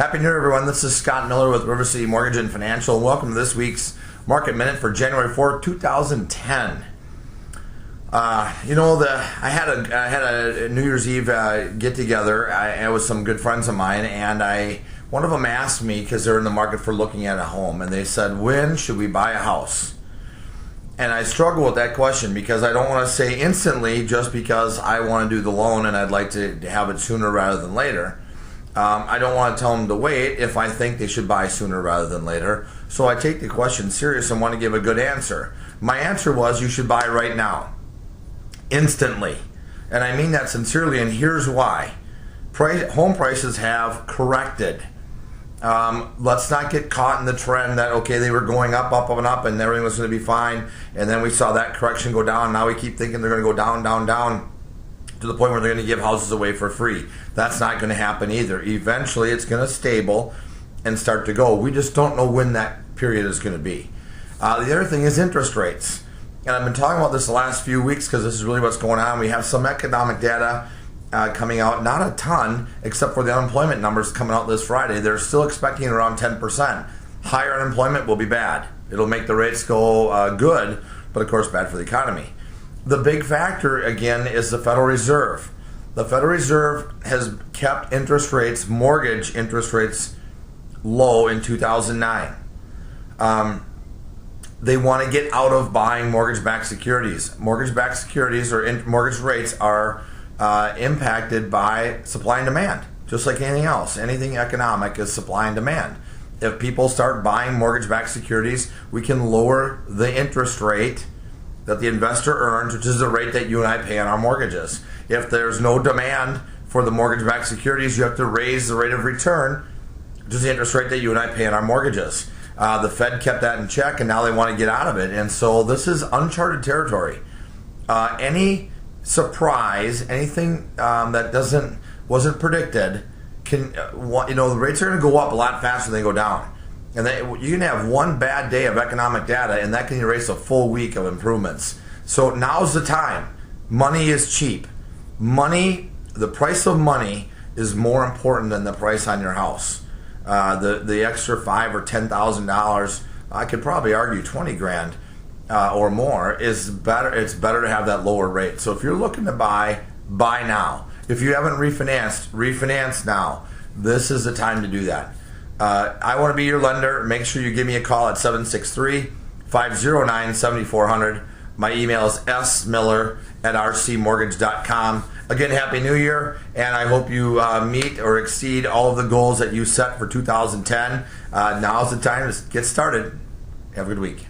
Happy New Year, everyone. This is Scott Miller with River City Mortgage and Financial. Welcome to this week's Market Minute for January 4th, 2010. I had a New Year's Eve get together. I was some good friends of mine, and one of them asked me, because they're in the market for looking at a home, and they said, when should we buy a house? And I struggle with that question because I don't want to say instantly just because I want to do the loan and I'd like to have it sooner rather than later. I don't want to tell them to wait if I think they should buy sooner rather than later. So I take the question serious and want to give a good answer. My answer was you should buy right now. Instantly. And I mean that sincerely, and here's why. Home prices have corrected. Let's not get caught in the trend that, okay, they were going up, and everything was going to be fine, and then we saw that correction go down. Now we keep thinking they're going to go down, to the point where they're going to give houses away for free. That's not going to happen either. Eventually, it's going to stable and start to go. We just don't know when that period is going to be. The other thing is interest rates. And I've been talking about this the last few weeks because this is really what's going on. We have some economic data coming out, not a ton, except for the unemployment numbers coming out this Friday. They're still expecting around 10%. Higher unemployment will be bad. It'll make the rates go good, but of course bad for the economy. The big factor, again, is the Federal Reserve. The Federal Reserve has kept mortgage interest rates, low in 2009. They want to get out of buying mortgage-backed securities. Mortgage-backed securities or mortgage rates are impacted by supply and demand, just like anything else. Anything economic is supply and demand. If people start buying mortgage-backed securities, we can lower the interest rate that the investor earns, which is the rate that you and I pay on our mortgages. If there's no demand for the mortgage-backed securities, you have to raise the rate of return, which is the interest rate that you and I pay on our mortgages. The Fed kept that in check, and now they want to get out of it. And so this is uncharted territory. Any surprise, anything that wasn't predicted, the rates are going to go up a lot faster than they go down. And you can have one bad day of economic data, and that can erase a full week of improvements. So now's the time. Money is cheap. The price of money is more important than the price on your house. The extra $5,000 or $10,000, I could probably argue $20,000 or more is better. It's better to have that lower rate. So if you're looking to buy now. If you haven't refinanced, refinance now. This is the time to do that. I want to be your lender. Make sure you give me a call at 763-509-7400. My email is smiller@rcmortgage.com. Again, Happy New Year, and I hope you meet or exceed all of the goals that you set for 2010. Now's the time to get started. Have a good week.